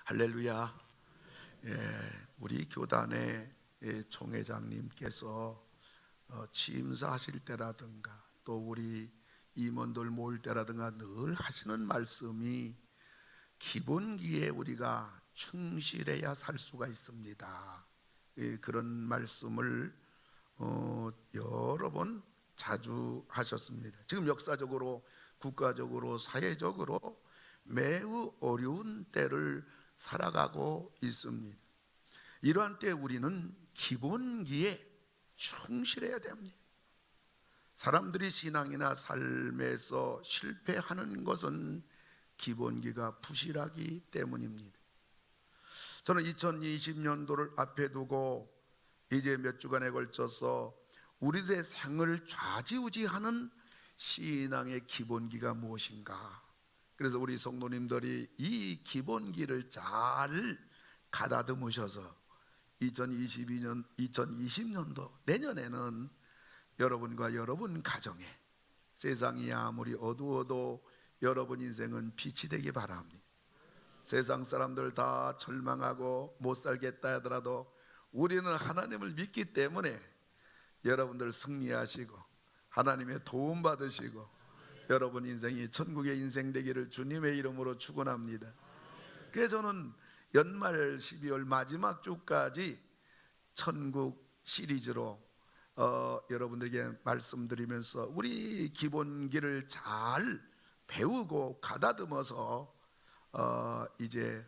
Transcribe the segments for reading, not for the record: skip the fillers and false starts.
할렐루야. 우리 교단의 총회장님께서 취임사하실 때라든가 또 우리 임원들 모일 때라든가 늘 하시는 말씀이 기본기에 우리가 충실해야 살 수가 있습니다. 그런 말씀을 여러 번 자주 하셨습니다. 지금 역사적으로, 국가적으로, 사회적으로 매우 어려운 때를 살아가고 있습니다. 이러한 때 우리는 기본기에 충실해야 됩니다. 사람들이 신앙이나 삶에서 실패하는 것은 기본기가 부실하기 때문입니다. 저는 2020년도를 앞에 두고 이제 몇 주간에 걸쳐서 우리들의 생을 좌지우지하는 신앙의 기본기가 무엇인가? 그래서 우리 성도님들이 이 기본기를 잘 가다듬으셔서 2020년도 내년에는 여러분과 여러분 가정에 세상이 아무리 어두워도 여러분 인생은 빛이 되기 바랍니다. 세상 사람들 다 절망하고 못 살겠다 하더라도 우리는 하나님을 믿기 때문에 여러분들 승리하시고 하나님의 도움 받으시고 여러분 인생이 천국의 인생 되기를 주님의 이름으로 축원합니다. 그래서 저는 연말 12월 마지막 주까지 천국 시리즈로 여러분들에게 말씀드리면서 우리 기본기를 잘 배우고 가다듬어서 이제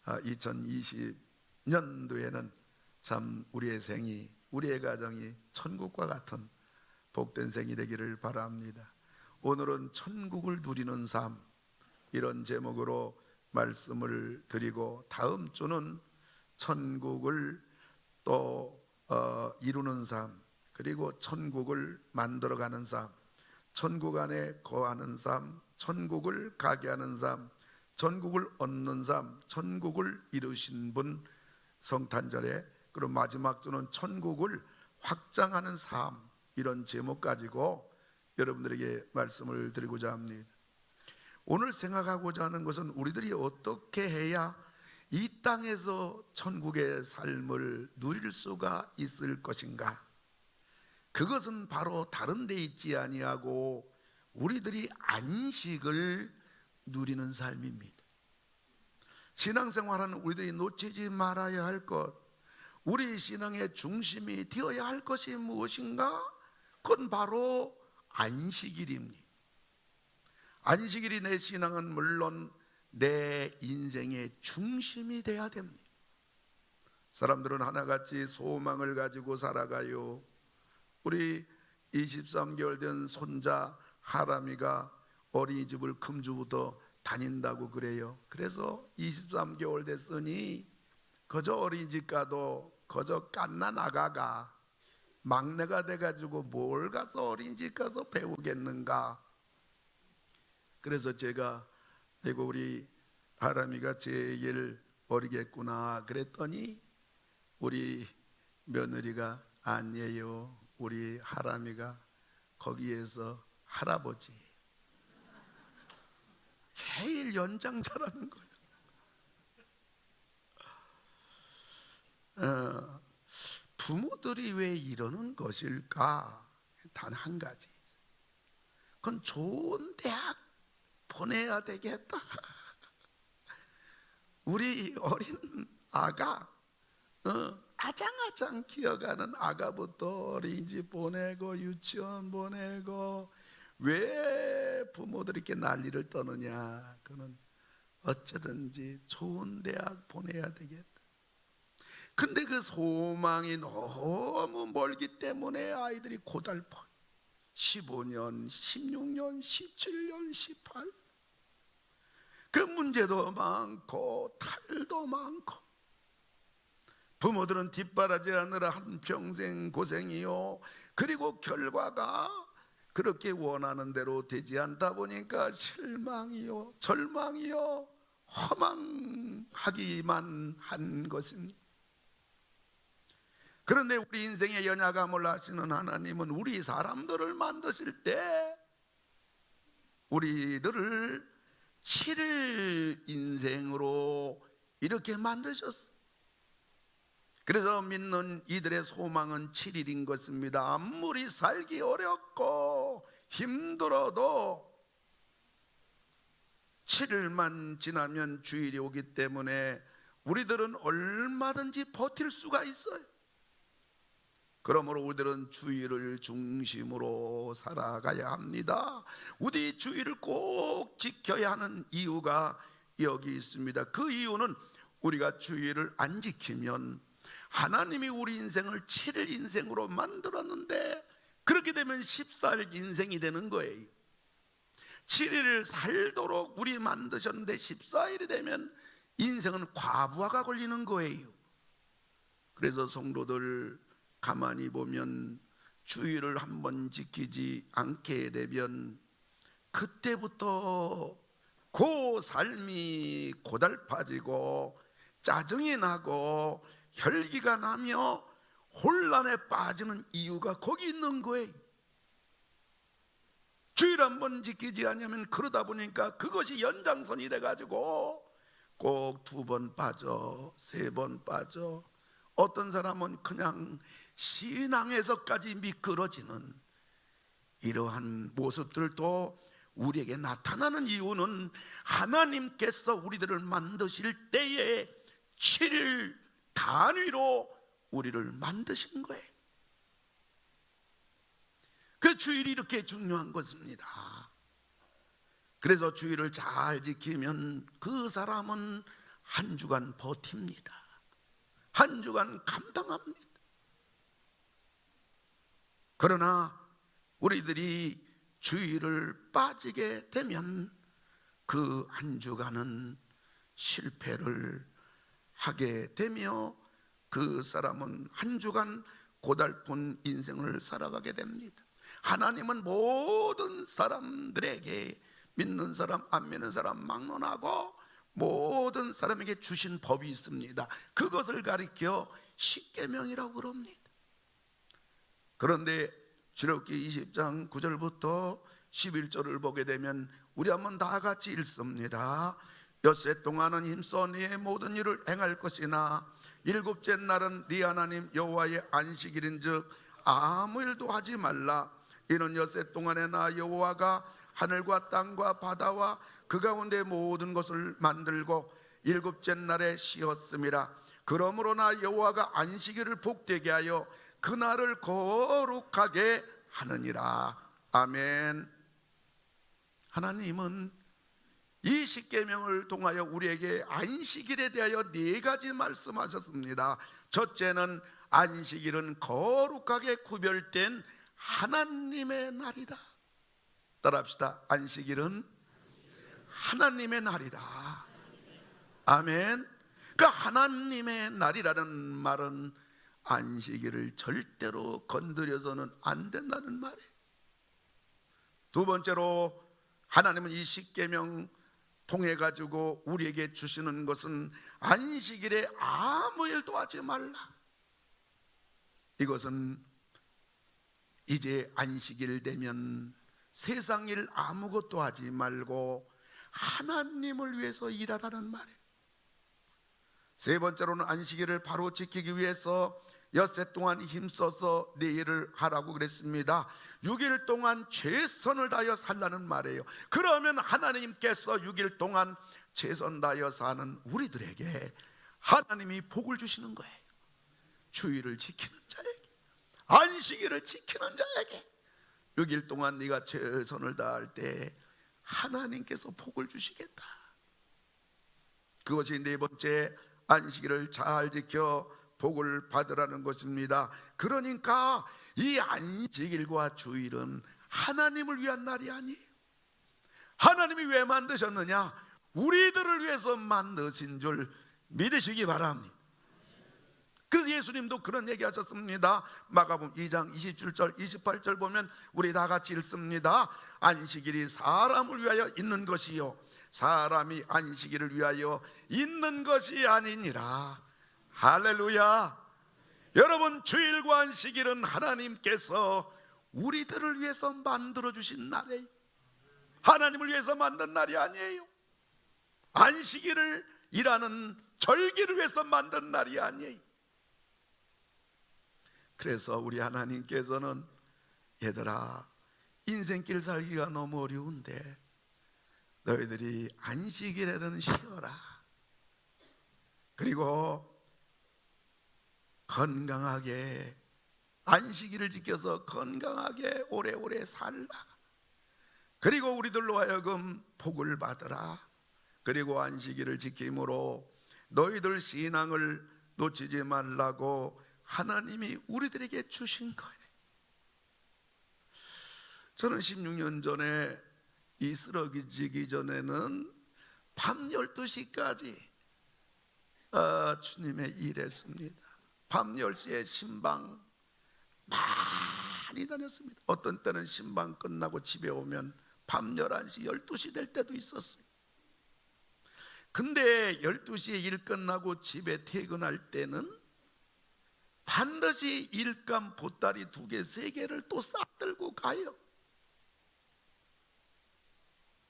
2020년도에는 참 우리의 생이, 우리의 가정이 천국과 같은 복된 생이 되기를 바랍니다. 오늘은 천국을 누리는 삶, 이런 제목으로 말씀을 드리고, 다음 주는 천국을 또 이루는 삶, 그리고 천국을 만들어가는 삶, 천국 안에 거하는 삶, 천국을 가게 하는 삶, 천국을 얻는 삶, 천국을 이루신 분 성탄절에, 그리고 마지막 주는 천국을 확장하는 삶, 이런 제목 가지고 여러분들에게 말씀을 드리고자 합니다. 오늘 생각하고자 하는 것은 우리들이 어떻게 해야 이 땅에서 천국의 삶을 누릴 수가 있을 것인가? 그것은 바로 다른 데 있지 아니하고 우리들이 안식을 누리는 삶입니다. 신앙생활하는 우리들이 놓치지 말아야 할 것, 우리 신앙의 중심이 되어야 할 것이 무엇인가? 그건 바로 안식일입니다. 안식일이 내 신앙은 물론 내 인생의 중심이 되어야 됩니다. 사람들은 하나같이 소망을 가지고 살아가요. 우리 23개월 된 손자 하람이가 어린이집을 금주부터 다닌다고 그래요. 그래서 23개월 됐으니 그저 어린이집 가도 그저 갓난 아가가 막내가 돼가지고 뭘 가서 어린이집 가서 배우겠는가. 그래서 제가 아이고 우리 하람이가 제 얘기를 버리겠구나 그랬더니 우리 며느리가 아니에요, 우리 하람이가 거기에서 할아버지 제일 연장자라는 거예요. 부모들이 왜 이러는 것일까? 단 한 가지, 그건 좋은 대학 보내야 되겠다. 우리 어린 아가 아장아장 키워가는 아가부터 어린이집 보내고 유치원 보내고, 왜 부모들이 이렇게 난리를 떠느냐? 그는 어쩌든지 좋은 대학 보내야 되겠다. 근데 그 소망이 너무 멀기 때문에 아이들이 고달퍼. 15년, 16년, 17년, 18. 그 문제도 많고 탈도 많고, 부모들은 뒷바라지하느라 한평생 고생이요. 그리고 결과가 그렇게 원하는 대로 되지 않다 보니까 실망이요, 절망이요, 허망하기만 한 것입니다. 그런데 우리 인생의 연약함을 아시는 하나님은 우리 사람들을 만드실 때 우리들을 7일 인생으로 이렇게 만드셨어. 그래서 믿는 이들의 소망은 7일인 것입니다. 아무리 살기 어렵고 힘들어도 7일만 지나면 주일이 오기 때문에 우리들은 얼마든지 버틸 수가 있어요. 그러므로 우리들은 주일을 중심으로 살아가야 합니다. 우리 주일을 꼭 지켜야 하는 이유가 여기 있습니다. 그 이유는 우리가 주일을 안 지키면 하나님이 우리 인생을 7일 인생으로 만들었는데 그렇게 되면 14일 인생이 되는 거예요. 7일을 살도록 우리 만드셨는데 14일이 되면 인생은 과부하가 걸리는 거예요. 그래서 성도들 가만히 보면 주일을 한번 지키지 않게 되면 그때부터 그 삶이 고달파지고 짜증이 나고 혈기가 나며 혼란에 빠지는 이유가 거기 있는 거예요. 주일 한번 지키지 않으면 그러다 보니까 그것이 연장선이 돼가지고 꼭 2번 빠져 3번 빠져, 어떤 사람은 그냥 신앙에서까지 미끄러지는 이러한 모습들도 우리에게 나타나는 이유는 하나님께서 우리들을 만드실 때에 7일 단위로 우리를 만드신 거예요. 그 주일이 이렇게 중요한 것입니다. 그래서 주일을 잘 지키면 그 사람은 한 주간 버팁니다. 한 주간 감당합니다. 그러나 우리들이 주일을 빠지게 되면 그 한 주간은 실패를 하게 되며 그 사람은 한 주간 고달픈 인생을 살아가게 됩니다. 하나님은 모든 사람들에게, 믿는 사람 안 믿는 사람 막론하고 모든 사람에게 주신 법이 있습니다. 그것을 가리켜 십계명이라고 그럽니다. 그런데 출애굽기 20장 9절부터 11절을 보게 되면 우리 한번 다 같이 읽습니다. 엿새 동안은 힘써 네 모든 일을 행할 것이나 일곱째 날은 네 하나님 여호와의 안식일인즉 아무 일도 하지 말라. 이는 엿새 동안에 나 여호와가 하늘과 땅과 바다와 그 가운데 모든 것을 만들고 일곱째 날에 쉬었음이라. 그러므로 나 여호와가 안식일을 복되게 하여 그날을 거룩하게 하느니라. 아멘. 하나님은 이 십계명을 통하여 우리에게 안식일에 대하여 4가지 말씀하셨습니다. 첫째는 안식일은 거룩하게 구별된 하나님의 날이다. 따라합시다. 안식일은 하나님의 날이다. 아멘. 그 하나님의 날이라는 말은 안식일을 절대로 건드려서는 안 된다는 말이에요. 두 번째로 하나님은 이 십계명 통해 가지고 우리에게 주시는 것은 안식일에 아무 일도 하지 말라. 이것은 이제 안식일 되면 세상 일 아무것도 하지 말고 하나님을 위해서 일하라는 말이에요. 세 번째로는 안식일을 바로 지키기 위해서 엿새 동안 힘써서 내 일을 하라고 그랬습니다. 6일 동안 최선을 다하여 살라는 말이에요. 그러면 하나님께서 6일 동안 최선 다하여 사는 우리들에게 하나님이 복을 주시는 거예요. 주일을 지키는 자에게, 안식일을 지키는 자에게 6일 동안 네가 최선을 다할 때 하나님께서 복을 주시겠다. 그것이 네 번째, 안식일을 잘 지켜 복을 받으라는 것입니다. 그러니까 이 안식일과 주일은 하나님을 위한 날이 아니에요. 하나님이 왜 만드셨느냐? 우리들을 위해서 만드신 줄 믿으시기 바랍니다. 그래서 예수님도 그런 얘기 하셨습니다. 마가복음 2장 27절 28절 보면 우리 다 같이 읽습니다. 안식일이 사람을 위하여 있는 것이요 사람이 안식일을 위하여 있는 것이 아니니라. 할렐루야. 여러분, 주일과 안식일은 하나님께서 우리들을 위해서 만들어주신 날이에요. 하나님을 위해서 만든 날이 아니에요. 안식일을 일하는 절기를 위해서 만든 날이 아니에요. 그래서 우리 하나님께서는 얘들아, 인생길 살기가 너무 어려운데 너희들이 안식일에는 쉬어라. 그리고 건강하게 안식일을 지켜서 건강하게 오래오래 살라. 그리고 우리들로 하여금 복을 받으라. 그리고 안식일을 지킴으로 너희들 신앙을 놓치지 말라고 하나님이 우리들에게 주신 거예요. 저는 16년 전에 이 쓰러지기 전에는 밤 12시까지 주님의 일했습니다. 밤 10시에 신방 많이 다녔습니다. 어떤 때는 신방 끝나고 집에 오면 밤 11시, 12시 될 때도 있었어요. 근데 12시에 일 끝나고 집에 퇴근할 때는 반드시 일감 보따리 2개, 3개를 또 싹 들고 가요.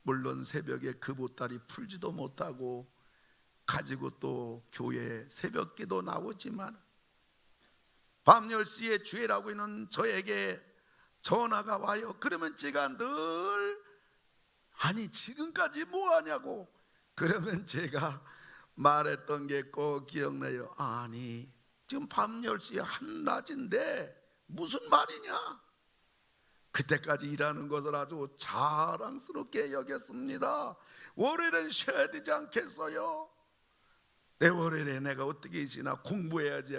물론 새벽에 그 보따리 풀지도 못하고 가지고 또 교회 새벽기도 나오지만 밤 10시에 주일하고 있는 저에게 전화가 와요. 그러면 제가 늘 아니 지금까지 뭐 하냐고. 그러면 제가 말했던 게 꼭 기억나요. 아니 지금 밤 10시에 한낮인데 무슨 말이냐. 그때까지 일하는 것을 아주 자랑스럽게 여겼습니다. 월요일엔 쉬어야 되지 않겠어요? 내 월요일에 내가 어떻게 지나 공부해야지.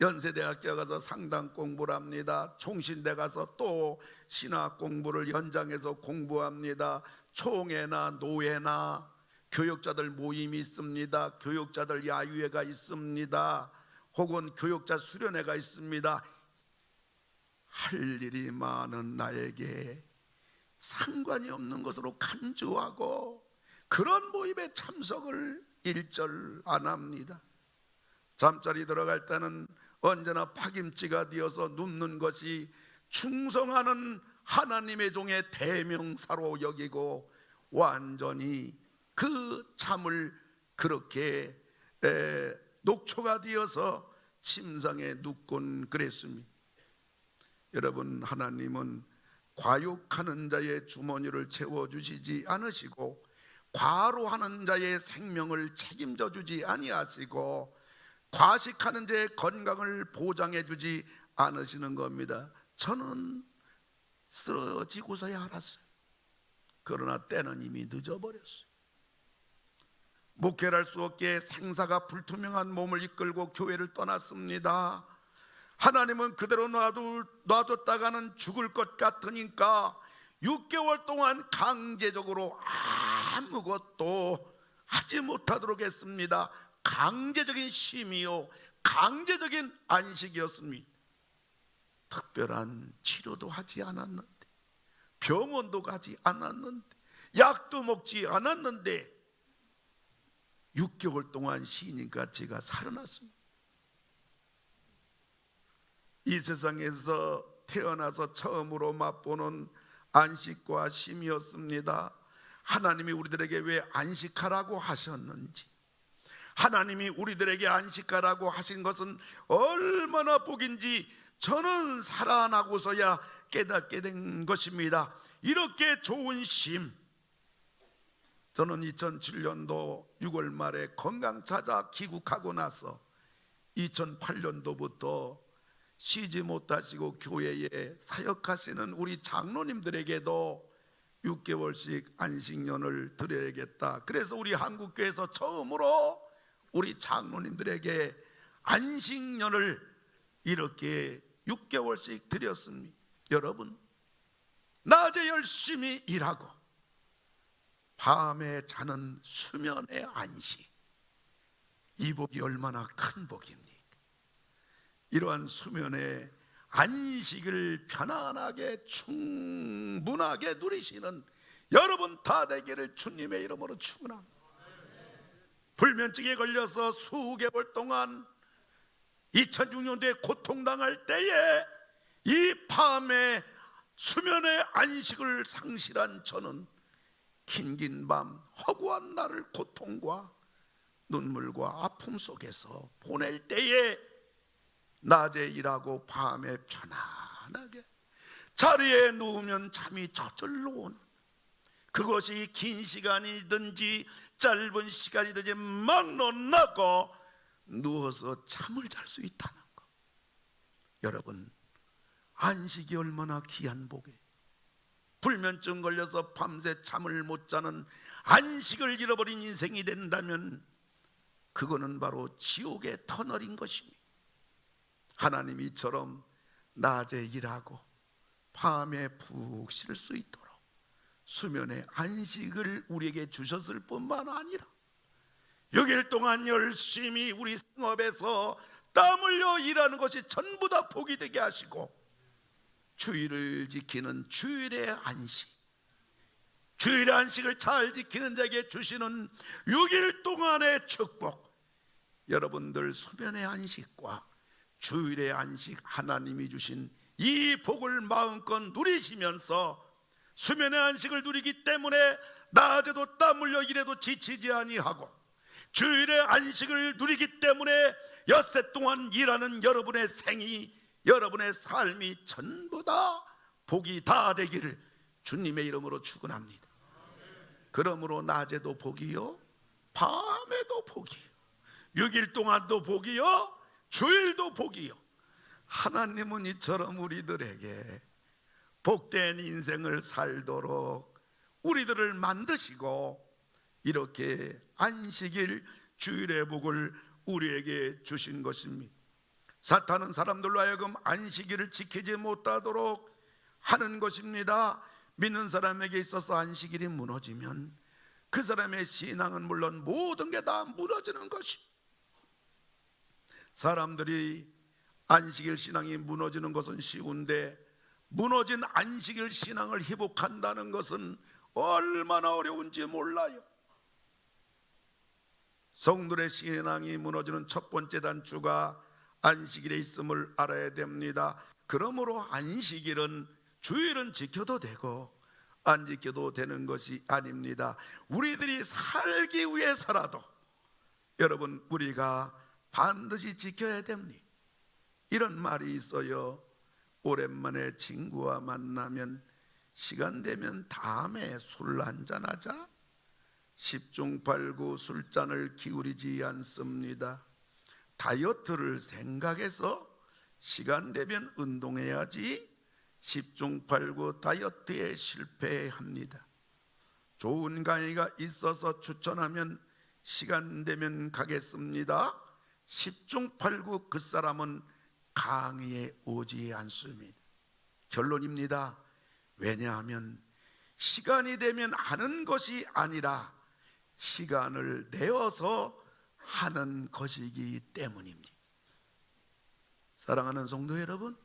연세대학교 가서 상당 공부를 합니다. 총신대 가서 또 신학 공부를 현장에서 공부합니다. 총회나 노회나 교육자들 모임이 있습니다. 교육자들 야유회가 있습니다. 혹은 교육자 수련회가 있습니다. 할 일이 많은 나에게 상관이 없는 것으로 간주하고 그런 모임에 참석을 일절 안 합니다. 잠자리 들어갈 때는 언제나 파김치가 되어서 눕는 것이 충성하는 하나님의 종의 대명사로 여기고 완전히 그 잠을 그렇게 녹초가 되어서 침상에 눕곤 그랬습니다. 여러분, 하나님은 과욕하는 자의 주머니를 채워주시지 않으시고 과로하는 자의 생명을 책임져 주지 아니하시고 과식하는 자의 건강을 보장해 주지 않으시는 겁니다. 저는 쓰러지고서야 알았어요. 그러나 때는 이미 늦어버렸어요. 목회를 할 수 없게 생사가 불투명한 몸을 이끌고 교회를 떠났습니다. 하나님은 그대로 놔뒀다가는 죽을 것 같으니까 6개월 동안 강제적으로 아무것도 하지 못하도록 했습니다. 강제적인 쉼이요 강제적인 안식이었습니다. 특별한 치료도 하지 않았는데, 병원도 가지 않았는데, 약도 먹지 않았는데 6개월 동안 쉬니까 제가 살아났습니다. 이 세상에서 태어나서 처음으로 맛보는 안식과 쉼이었습니다. 하나님이 우리들에게 왜 안식하라고 하셨는지, 하나님이 우리들에게 안식하라고 하신 것은 얼마나 복인지 저는 살아나고서야 깨닫게 된 것입니다. 이렇게 좋은 쉼, 저는 2007년도 6월 말에 건강 찾아 귀국하고 나서 2008년도부터 쉬지 못하시고 교회에 사역하시는 우리 장로님들에게도 6개월씩 안식년을 드려야겠다. 그래서 우리 한국교회에서 처음으로 우리 장로님들에게 안식년을 이렇게 6개월씩 드렸습니다. 여러분, 낮에 열심히 일하고 밤에 자는 수면의 안식, 이 복이 얼마나 큰 복입니까? 이러한 수면의 안식을 편안하게 충분하게 누리시는 여러분 다 되기를 주님의 이름으로 축원합니다. 불면증에 걸려서 수개월 동안 2006년도에 고통당할 때에 이 밤에 수면의 안식을 상실한 저는 긴긴 밤 허구한 날을 고통과 눈물과 아픔 속에서 보낼 때에 낮에 일하고 밤에 편안하게 자리에 누우면 잠이 저절로 오는, 그것이 긴 시간이든지 짧은 시간이든지 막론나고 누워서 잠을 잘 수 있다는 것. 여러분, 안식이 얼마나 귀한 복이에요. 불면증 걸려서 밤새 잠을 못 자는 안식을 잃어버린 인생이 된다면 그거는 바로 지옥의 터널인 것입니다. 하나님이 이처럼 낮에 일하고 밤에 푹 쉴 수 있도록 수면의 안식을 우리에게 주셨을 뿐만 아니라 6일 동안 열심히 우리 생업에서 땀 흘려 일하는 것이 전부 다 복이 되게 하시고, 주일을 지키는 주일의 안식, 주일의 안식을 잘 지키는 자에게 주시는 6일 동안의 축복, 여러분들 수면의 안식과 주일의 안식, 하나님이 주신 이 복을 마음껏 누리시면서 수면의 안식을 누리기 때문에 낮에도 땀 흘려 일해도 지치지 아니하고, 주일의 안식을 누리기 때문에 엿새 동안 일하는 여러분의 생이, 여러분의 삶이 전부 다 복이 다 되기를 주님의 이름으로 축원합니다. 그러므로 낮에도 복이요, 밤에도 복이요, 6일 동안도 복이요, 주일도 복이요. 하나님은 이처럼 우리들에게 복된 인생을 살도록 우리들을 만드시고 이렇게 안식일, 주일의 복을 우리에게 주신 것입니다. 사탄은 사람들로 하여금 안식일을 지키지 못하도록 하는 것입니다. 믿는 사람에게 있어서 안식일이 무너지면 그 사람의 신앙은 물론 모든 게 다 무너지는 것입니다. 사람들이 안식일 신앙이 무너지는 것은 쉬운데 무너진 안식일 신앙을 회복한다는 것은 얼마나 어려운지 몰라요. 성도의 신앙이 무너지는 첫 번째 단추가 안식일에 있음을 알아야 됩니다. 그러므로 안식일은, 주일은 지켜도 되고 안 지켜도 되는 것이 아닙니다. 우리들이 살기 위해서라도 여러분, 우리가 반드시 지켜야 됩니다. 이런 말이 있어요. 오랜만에 친구와 만나면 시간 되면 다음에 술 한잔하자. 10중 8구 술잔을 기울이지 않습니다. 다이어트를 생각해서 시간 되면 운동해야지 10중 8구 다이어트에 실패합니다. 좋은 강의가 있어서 추천하면 시간 되면 가겠습니다. 10중 8구 그 사람은 강의에 오지 않습니다. 결론입니다. 왜냐하면 시간이 되면 하는 것이 아니라 시간을 내어서 하는 것이기 때문입니다. 사랑하는 성도 여러분,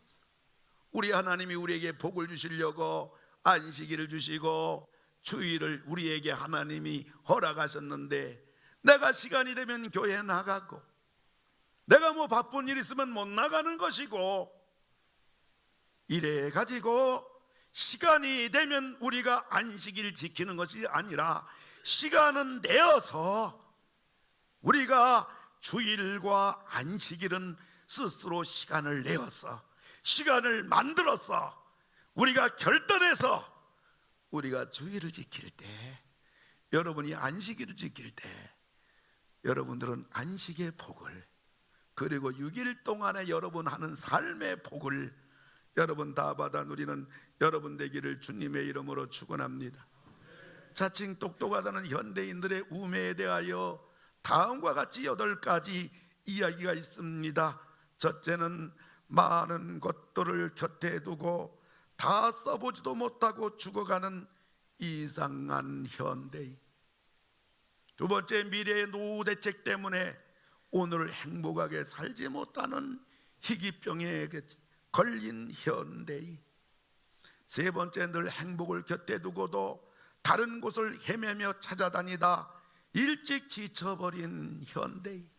우리 하나님이 우리에게 복을 주시려고 안식일을 주시고 주일을 우리에게 하나님이 허락하셨는데, 내가 시간이 되면 교회에 나가고 내가 뭐 바쁜 일 있으면 못 나가는 것이고, 이래 가지고 시간이 되면 우리가 안식일을 지키는 것이 아니라 시간은 내어서 우리가 주일과 안식일은 스스로 시간을 내어서, 시간을 만들어서, 우리가 결단해서 우리가 주일을 지킬 때, 여러분이 안식일을 지킬 때 여러분들은 안식의 복을, 그리고 6일 동안에 여러분 하는 삶의 복을 여러분 다 받아 누리는 여러분 되기를 주님의 이름으로 축원합니다. 자칭 똑똑하다는 현대인들의 우매에 대하여 다음과 같이 8가지 이야기가 있습니다. 첫째는 많은 것들을 곁에 두고 다 써보지도 못하고 죽어가는 이상한 현대인. 두 번째, 미래의 노후 대책 때문에 오늘 행복하게 살지 못하는 희귀병에 걸린 현대인. 세 번째, 늘 행복을 곁에 두고도 다른 곳을 헤매며 찾아다니다 일찍 지쳐버린 현대인.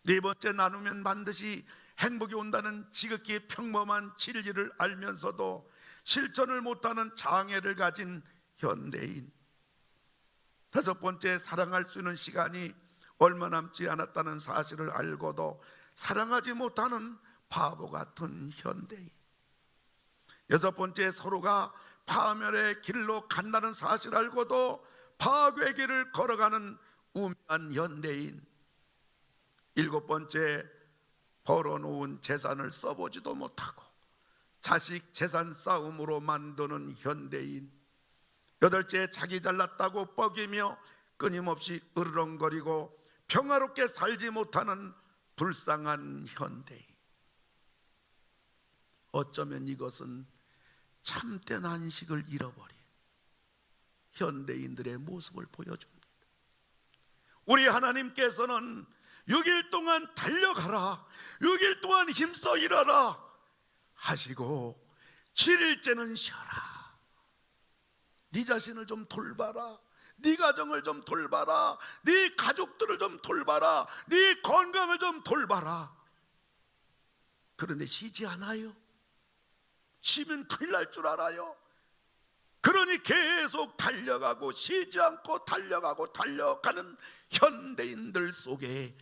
네 번째, 나누면 반드시 행복이 온다는 지극히 평범한 진리를 알면서도 실천을 못하는 장애를 가진 현대인. 다섯 번째, 사랑할 수 있는 시간이 얼마 남지 않았다는 사실을 알고도 사랑하지 못하는 바보 같은 현대인. 여섯 번째, 서로가 파멸의 길로 간다는 사실을 알고도 파괴의 길을 걸어가는 우매한 현대인. 일곱 번째, 벌어놓은 재산을 써보지도 못하고 자식 재산 싸움으로 만드는 현대인. 여덟째, 자기 잘났다고 뻐기며 끊임없이 으르렁거리고 평화롭게 살지 못하는 불쌍한 현대인. 어쩌면 이것은 참된 안식을 잃어버린 현대인들의 모습을 보여줍니다. 우리 하나님께서는 6일 동안 달려가라, 6일 동안 힘써 일하라 하시고 7일째는 쉬어라. 네 자신을 좀 돌봐라, 네 가정을 좀 돌봐라, 네 가족들을 좀 돌봐라, 네 건강을 좀 돌봐라. 그런데 쉬지 않아요. 쉬면 큰일 날 줄 알아요. 그러니 계속 달려가고 쉬지 않고 달려가고 달려가는 현대인들 속에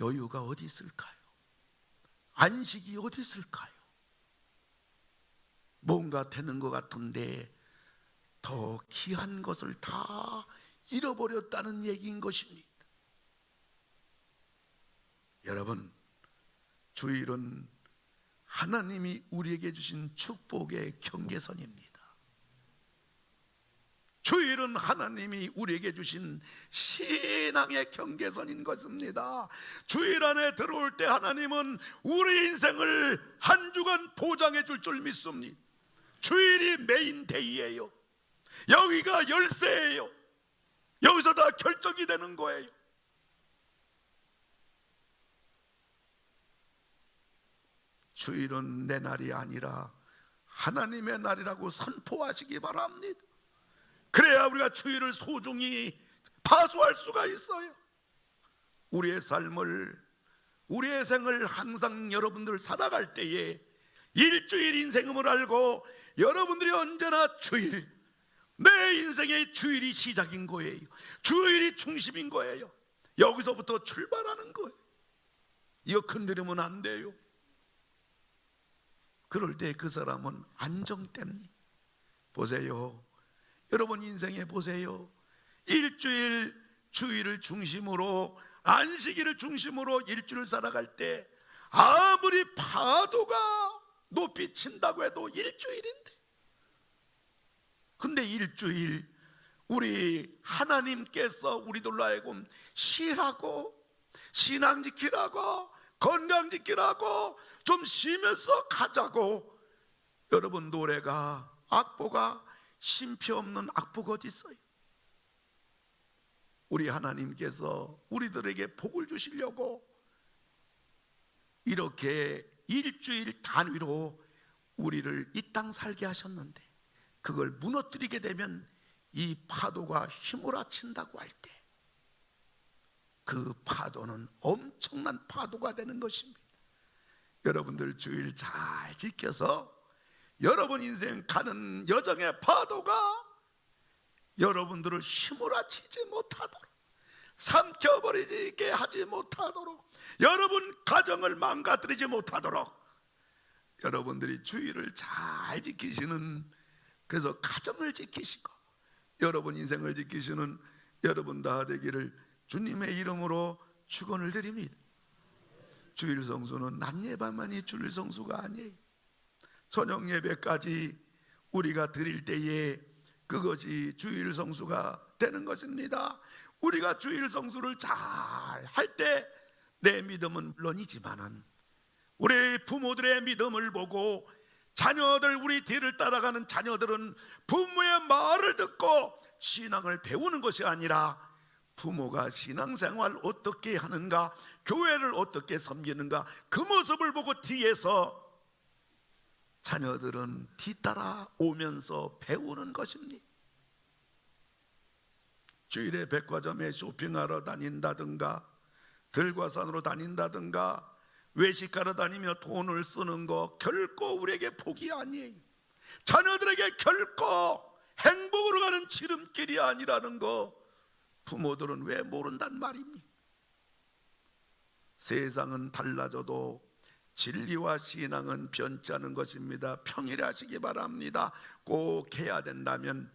여유가 어디 있을까요? 안식이 어디 있을까요? 뭔가 되는 것 같은데 더 귀한 것을 다 잃어버렸다는 얘기인 것입니다. 여러분, 주일은 하나님이 우리에게 주신 축복의 경계선입니다. 주일은 하나님이 우리에게 주신 신앙의 경계선인 것입니다. 주일 안에 들어올 때 하나님은 우리 인생을 한 주간 보장해 줄 줄 믿습니다. 주일이 메인 데이예요. 여기가 열쇠예요. 여기서 다 결정이 되는 거예요. 주일은 내 날이 아니라 하나님의 날이라고 선포하시기 바랍니다. 그래야 우리가 주일을 소중히 파수할 수가 있어요. 우리의 삶을, 우리의 생을 항상 여러분들 살아갈 때에 일주일 인생임을 알고 여러분들이 언제나 주일, 내 인생의 주일이 시작인 거예요. 주일이 중심인 거예요. 여기서부터 출발하는 거예요. 이거 건드리면 안 돼요. 그럴 때 그 사람은 안정됩니다. 보세요, 여러분 인생에 보세요. 일주일, 주일을 중심으로, 안식일을 중심으로 일주일을 살아갈 때 아무리 파도가 높이 친다고 해도 일주일인데, 근데 일주일 우리 하나님께서 우리들로 하여금 쉬라고, 신앙 지키라고, 건강 지키라고, 좀 쉬면서 가자고. 여러분, 노래가, 악보가 쉼표 없는 악보가 어디 있어요? 우리 하나님께서 우리들에게 복을 주시려고 이렇게 일주일 단위로 우리를 이 땅 살게 하셨는데, 그걸 무너뜨리게 되면 이 파도가 휘몰아친다고 할 때 그 파도는 엄청난 파도가 되는 것입니다. 여러분들 주일 잘 지켜서 여러분 인생 가는 여정의 파도가 여러분들을 휘몰아치지 못하도록, 삼켜버리게 하지 못하도록, 여러분 가정을 망가뜨리지 못하도록 여러분들이 주일을 잘 지키시는, 그래서 가정을 지키시고 여러분 인생을 지키시는 여러분 다 되기를 주님의 이름으로 축원을 드립니다. 주일 성수는 낮 예배만이 주일 성수가 아니에요. 저녁 예배까지 우리가 드릴 때에 그것이 주일 성수가 되는 것입니다. 우리가 주일 성수를 잘 할 때 내 믿음은 물론이지만은 우리 부모들의 믿음을 보고 자녀들, 우리 뒤를 따라가는 자녀들은 부모의 말을 듣고 신앙을 배우는 것이 아니라 부모가 신앙생활 어떻게 하는가, 교회를 어떻게 섬기는가, 그 모습을 보고 뒤에서 자녀들은 뒤따라 오면서 배우는 것입니다. 주일에 백화점에 쇼핑하러 다닌다든가, 들과산으로 다닌다든가, 외식하러 다니며 돈을 쓰는 거 결코 우리에게 복이 아니에요. 자녀들에게 결코 행복으로 가는 지름길이 아니라는 거 부모들은 왜 모른단 말입니까? 세상은 달라져도 진리와 신앙은 변치 않은 것입니다. 평일에 하시기 바랍니다. 꼭 해야 된다면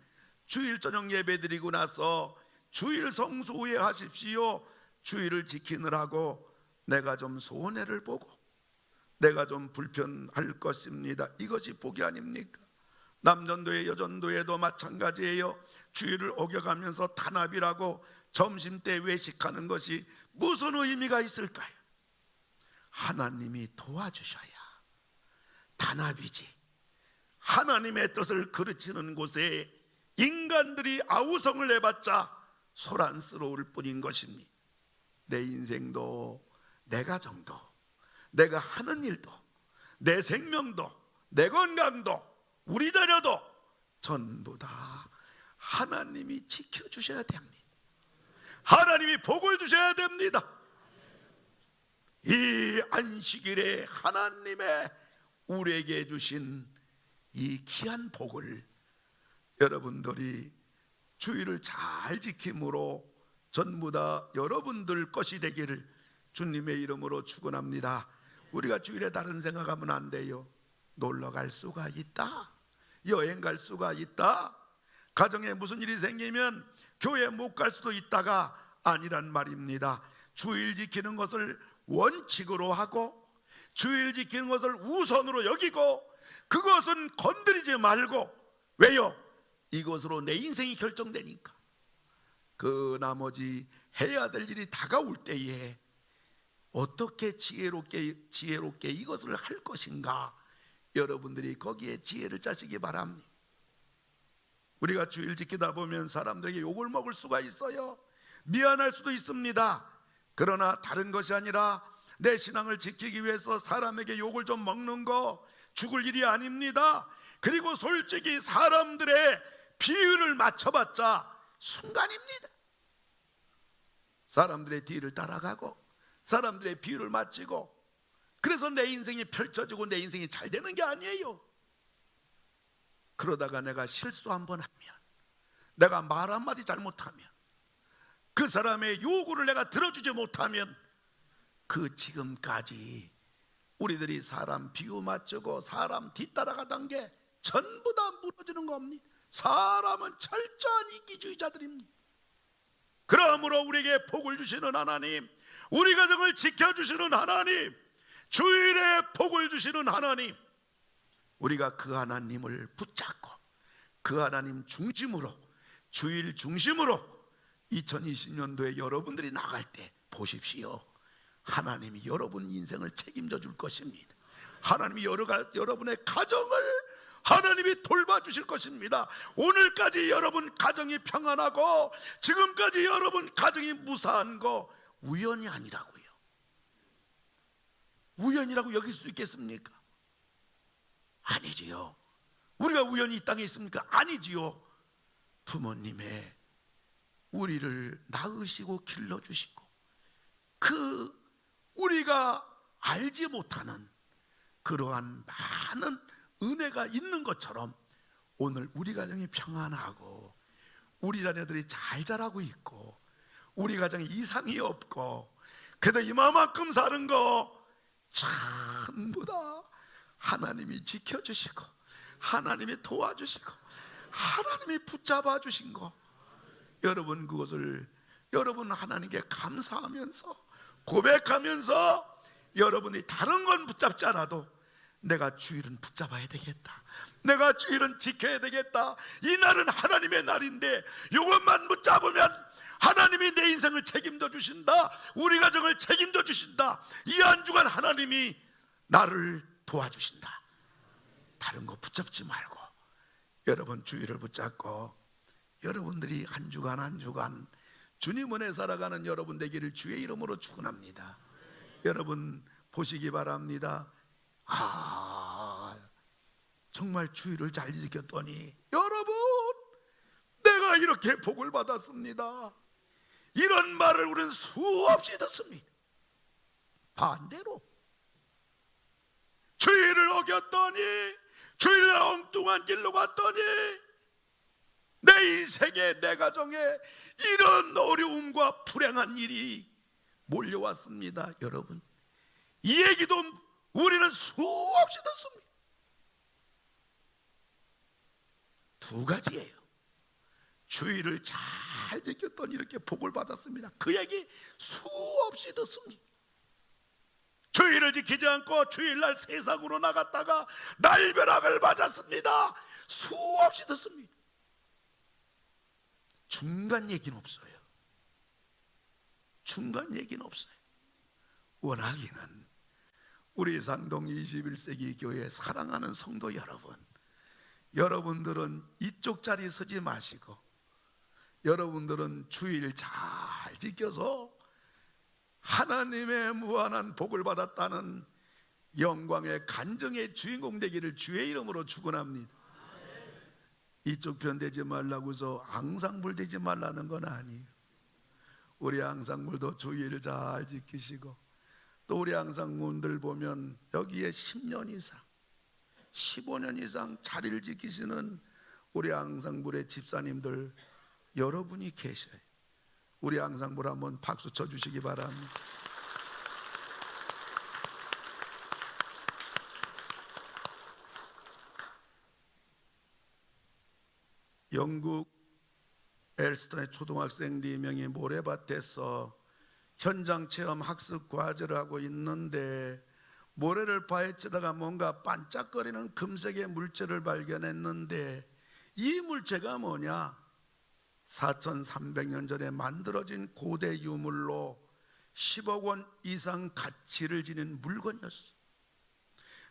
주일 저녁 예배 드리고 나서 주일 성수 후에 하십시오. 주일을 지키느라고 내가 좀 손해를 보고 내가 좀 불편할 것입니다. 이것이 복이 아닙니까? 남전도회 여전도회도 마찬가지예요. 주일을 어겨가면서 단합이라고 점심때 외식하는 것이 무슨 의미가 있을까요? 하나님이 도와주셔야 단합이지. 하나님의 뜻을 그르치는 곳에 인간들이 아우성을 내봤자 소란스러울 뿐인 것입니다. 내 인생도 내 가정도 내가 하는 일도 내 생명도 내 건강도 우리 자녀도 전부 다 하나님이 지켜주셔야 됩니다. 하나님이 복을 주셔야 됩니다. 이 안식일에 하나님의 우리에게 주신 이 귀한 복을 여러분들이 주일을 잘 지킴으로 전부 다 여러분들 것이 되기를 주님의 이름으로 축원합니다. 우리가 주일에 다른 생각하면 안 돼요. 놀러 갈 수가 있다, 여행 갈 수가 있다, 가정에 무슨 일이 생기면 교회 못 갈 수도 있다가 아니란 말입니다. 주일 지키는 것을 원칙으로 하고 주일 지키는 것을 우선으로 여기고 그것은 건드리지 말고, 왜요? 이것으로 내 인생이 결정되니까. 그 나머지 해야 될 일이 다가올 때에 어떻게 지혜롭게 이것을 할 것인가, 여러분들이 거기에 지혜를 짜시기 바랍니다. 우리가 주일 지키다 보면 사람들에게 욕을 먹을 수가 있어요. 미안할 수도 있습니다. 그러나 다른 것이 아니라 내 신앙을 지키기 위해서 사람에게 욕을 좀 먹는 거 죽을 일이 아닙니다. 그리고 솔직히 사람들의 비율을 맞춰봤자 순간입니다. 사람들의 뒤를 따라가고 사람들의 비율을 맞추고 그래서 내 인생이 펼쳐지고 내 인생이 잘 되는 게 아니에요. 그러다가 내가 실수 한번 하면, 내가 말 한마디 잘못하면, 그 사람의 요구를 내가 들어주지 못하면 그 지금까지 우리들이 사람 비유 맞추고 사람 뒤따라가던 게 전부 다 무너지는 겁니다. 사람은 철저한 이기주의자들입니다. 그러므로 우리에게 복을 주시는 하나님, 우리 가정을 지켜주시는 하나님, 주일에 복을 주시는 하나님, 우리가 그 하나님을 붙잡고 그 하나님 중심으로, 주일 중심으로 2020년도에 여러분들이 나갈 때 보십시오. 하나님이 여러분 인생을 책임져 줄 것입니다. 하나님이 여러분의 가정을 하나님이 돌봐주실 것입니다. 오늘까지 여러분 가정이 평안하고 지금까지 여러분 가정이 무사한 거 우연이 아니라고요. 우연이라고 여길 수 있겠습니까? 아니지요. 우리가 우연히 이 땅에 있습니까? 아니지요. 부모님의 우리를 낳으시고 길러주시고 그 우리가 알지 못하는 그러한 많은 은혜가 있는 것처럼 오늘 우리 가정이 평안하고 우리 자녀들이 잘 자라고 있고 우리 가정에 이상이 없고 그래도 이만큼 사는 거 전부 다 하나님이 지켜주시고 하나님이 도와주시고 하나님이 붙잡아 주신 거, 여러분 그것을 여러분 하나님께 감사하면서 고백하면서 여러분이 다른 건 붙잡지 않아도 내가 주일은 붙잡아야 되겠다, 내가 주일은 지켜야 되겠다, 이 날은 하나님의 날인데 이것만 붙잡으면 하나님이 내 인생을 책임져 주신다, 우리 가정을 책임져 주신다, 이 한 주간 하나님이 나를 도와주신다. 다른 거 붙잡지 말고 여러분 주일을 붙잡고 여러분들이 한 주간 한 주간 주님 은혜 살아가는 여러분 되기를 주의 이름으로 축원합니다. 여러분 보시기 바랍니다. 정말 주일을 잘 지켰더니 여러분 내가 이렇게 복을 받았습니다. 이런 말을 우리는 수없이 듣습니다. 반대로 주일을 어겼더니, 주일날 엉뚱한 길로 갔더니 내 인생에 내 가정에 이런 어려움과 불행한 일이 몰려왔습니다. 여러분, 이 얘기도 우리는 수없이 듣습니다. 두 가지예요. 주의를 잘 지켰더니 이렇게 복을 받았습니다. 그 얘기 수없이 듣습니다. 주의를 지키지 않고 주일날 세상으로 나갔다가 날벼락을 맞았습니다. 수없이 듣습니다. 중간 얘기는 없어요. 중간 얘기는 없어요. 원하기는 우리 상동 21세기 교회 사랑하는 성도 여러분, 여러분들은 이쪽 자리 서지 마시고 여러분들은 주일 잘 지켜서 하나님의 무한한 복을 받았다는 영광의 간증의 주인공 되기를 주의 이름으로 축원합니다. 이쪽 편 되지 말라고서 앙상블 되지 말라는 건 아니에요. 우리 앙상블도 주의를 잘 지키시고, 또 우리 앙상분들 보면 여기에 10년 이상 15년 이상 자리를 지키시는 우리 앙상블의 집사님들 여러분이 계셔요. 우리 앙상블 한번 박수 쳐주시기 바랍니다. 영국 엘스턴의 초등학생 4명이 모래밭에서 현장 체험 학습 과제를 하고 있는데 모래를 파헤치다가 뭔가 반짝거리는 금색의 물체를 발견했는데 이 물체가 뭐냐? 4300년 전에 만들어진 고대 유물로 10억 원 이상 가치를 지닌 물건이었어요.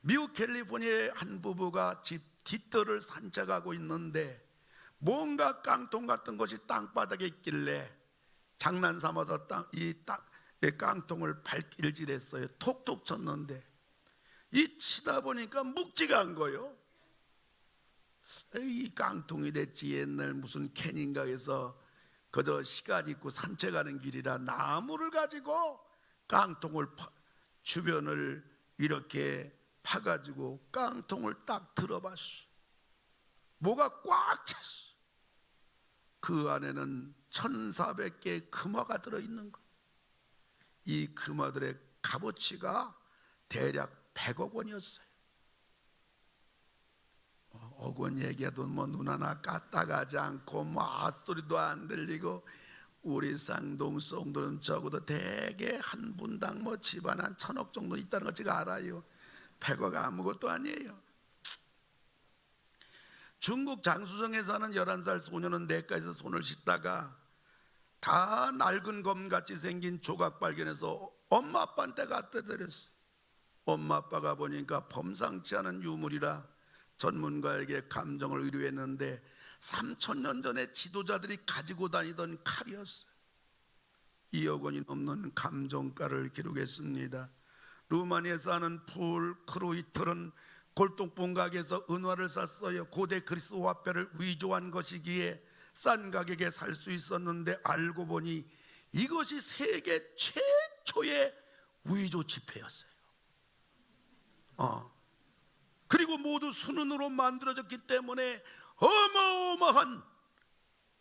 미국 캘리포니아의 한 부부가 집 뒷뜰을 산책하고 있는데 뭔가 깡통 같은 것이 땅바닥에 있길래 장난 삼아서 이 깡통을 발길질했어요. 톡톡 쳤는데 이 치다 보니까 묵직한 거예요. 이 깡통이 됐지, 옛날 무슨 캐닌가에서 그저 시간 있고 산책하는 길이라 나무를 가지고 깡통을 주변을 이렇게 파가지고 깡통을 딱 들어봤어. 뭐가 꽉 찼어. 그 안에는 1400개의 금화가 들어있는 거예요. 이 금화들의 값어치가 대략 100억 원이었어요. 억 원 얘기해도 뭐 눈 하나 까딱하지 않고 뭐 앗소리도 안 들리고, 우리 쌍동 성도는 적어도 대개 한 분당 뭐 집안 한 1000억 정도 있다는 거 제가 알아요. 100억 아무것도 아니에요. 중국 장수성에 사는 11살 소녀는 냇가에서 손을 씻다가 다 낡은 검같이 생긴 조각 발견해서 엄마 아빠한테 갖다 드렸어. 엄마 아빠가 보니까 범상치 않은 유물이라 전문가에게 감정을 의뢰했는데 3000년 전에 지도자들이 가지고 다니던 칼이었어요. 2억 원이 넘는 감정가를 기록했습니다. 루마니아에 사는 풀 크루이틀은 골동품가게에서 은화를 샀어요. 고대 그리스 화폐를 위조한 것이기에 싼 가격에 살 수 있었는데 알고 보니 이것이 세계 최초의 위조 지폐였어요. 그리고 모두 순은으로 만들어졌기 때문에 어마어마한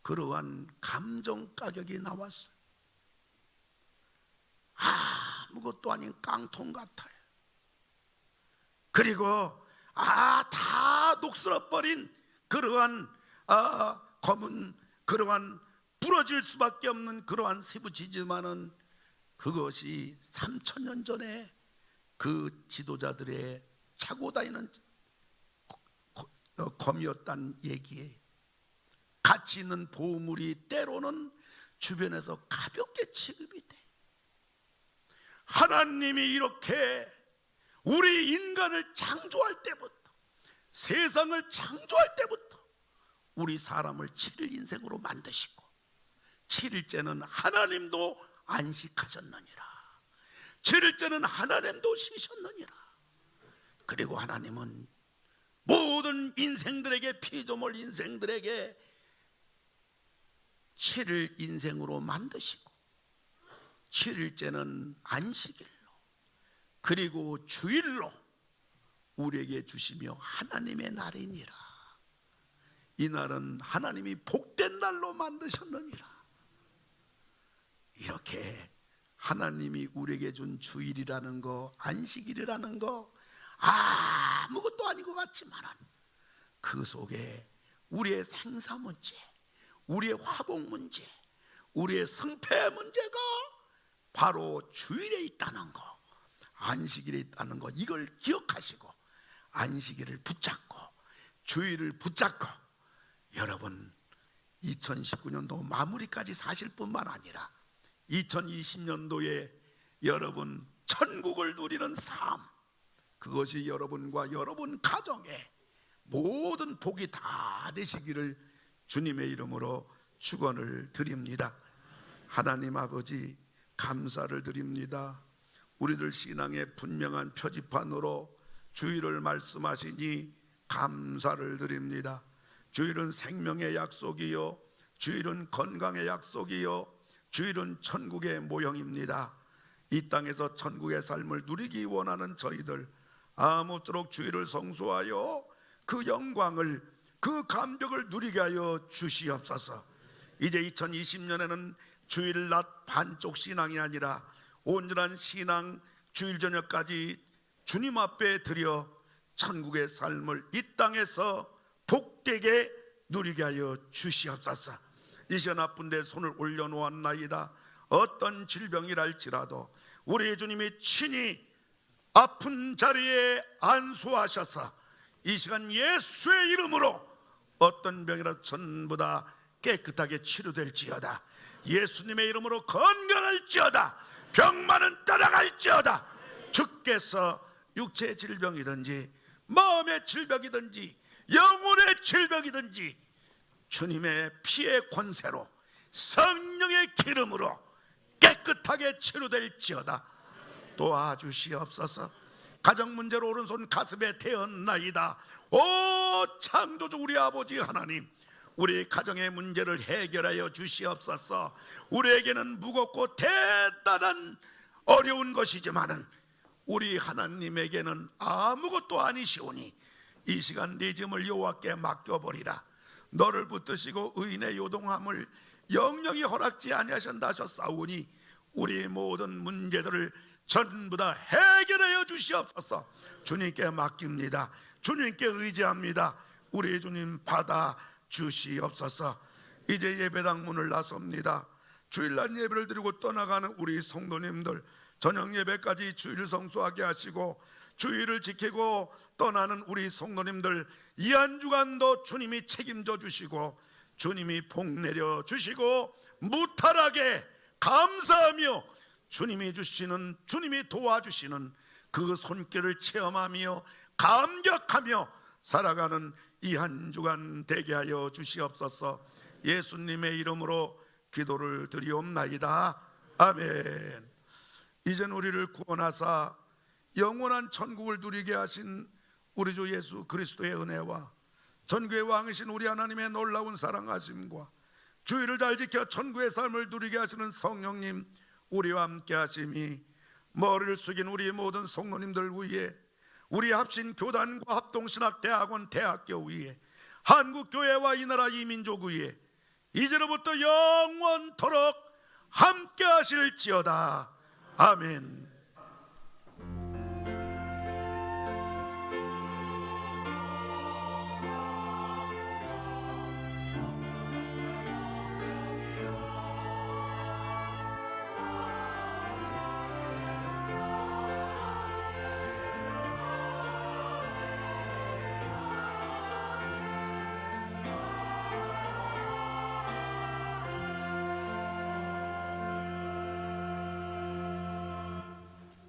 그러한 감정 가격이 나왔어요. 아무것도 아닌 깡통 같아요. 그리고 다 녹슬어버린 그러한 검은, 그러한 부러질 수밖에 없는 그러한 세부치지만은 그것이 3000년 전에 그 지도자들의 차고 다니는 검이었다는 얘기에 가치 있는 보물이 때로는 주변에서 가볍게 취급이 돼. 하나님이 이렇게 우리 인간을 창조할 때부터, 세상을 창조할 때부터 우리 사람을 7일 인생으로 만드시고 7일째는 하나님도 안식하셨느니라. 7일째는 하나님도 쉬셨느니라. 그리고 하나님은 모든 인생들에게, 피조물 인생들에게 7일 인생으로 만드시고 7일째는 안식일로, 그리고 주일로 우리에게 주시며 하나님의 날이니라. 이 날은 하나님이 복된 날로 만드셨느니라. 이렇게 하나님이 우리에게 준 주일이라는 거, 안식일이라는 거 아무것도 아닌 것 같지만 그 속에 우리의 생사 문제, 우리의 화복 문제, 우리의 성패 문제가 바로 주일에 있다는 거, 안식일에 있다는 거, 이걸 기억하시고 안식일을 붙잡고 주일을 붙잡고 여러분 2019년도 마무리까지 사실 뿐만 아니라 2020년도에 여러분 천국을 누리는 삶, 그것이 여러분과 여러분 가정에 모든 복이 다 되시기를 주님의 이름으로 축원을 드립니다. 하나님 아버지 감사를 드립니다. 우리들 신앙의 분명한 표지판으로 주일을 말씀하시니 감사를 드립니다. 주일은 생명의 약속이요, 주일은 건강의 약속이요, 주일은 천국의 모형입니다. 이 땅에서 천국의 삶을 누리기 원하는 저희들 아무쪼록 주일을 성수하여 그 영광을, 그 감격을 누리게 하여 주시옵소서. 이제 2020년에는 주일 낮 반쪽 신앙이 아니라 온전한 신앙, 주일 저녁까지 주님 앞에 드려 천국의 삶을 이 땅에서 복되게 누리게 하여 주시옵소서. 이 시간 아픈 데 손을 올려놓았나이다. 어떤 질병이랄지라도 우리 주님이 친히 아픈 자리에 안수하셔서 이 시간 예수의 이름으로 어떤 병이라도 전부 다 깨끗하게 치료될지어다. 예수님의 이름으로 건강할지어다. 병만은 떠나갈지어다. 주께서 육체의 질병이든지 마음의 질병이든지 영혼의 질병이든지 주님의 피의 권세로 성령의 기름으로 깨끗하게 치료될지어다. 도와주시옵소서. 가정 문제로 오른손 가슴에 대었나이다. 오 창조주 우리 아버지 하나님, 우리 가정의 문제를 해결하여 주시옵소서. 우리에게는 무겁고 대단한 어려운 것이지만은 우리 하나님에게는 아무것도 아니시오니 이 시간 네 짐을 여호와께 맡겨버리라. 너를 붙드시고 의인의 요동함을 영영이 허락지 아니하신다 하셨사오니 우리 모든 문제들을 전부 다 해결하여 주시옵소서. 주님께 맡깁니다. 주님께 의지합니다. 우리 주님 받아 주시옵소서. 이제 예배당 문을 나섭니다. 주일날 예배를 드리고 떠나가는 우리 성도님들, 저녁 예배까지 주일을 성수하게 하시고 주일을 지키고 떠나는 우리 성도님들, 이 한 주간도 주님이 책임져 주시고 주님이 복 내려 주시고 무탈하게 감사하며 주님이 주시는, 주님이 도와주시는 그 손길을 체험하며 감격하며 살아가는 이 한 주간 되게 하여 주시옵소서. 예수님의 이름으로 기도를 드리옵나이다. 아멘. 이젠 우리를 구원하사 영원한 천국을 누리게 하신 우리 주 예수 그리스도의 은혜와 전교의 왕이신 우리 하나님의 놀라운 사랑하심과 주일을 잘 지켜 천국의 삶을 누리게 하시는 성령님 우리와 함께 하심이 머리를 숙인 우리 모든 성도님들 위해, 우리 합신 교단과 합동신학대학원 대학교 위에, 한국교회와 이 나라 이 민족 위에 이제로부터 영원토록 함께 하실지어다. 아멘.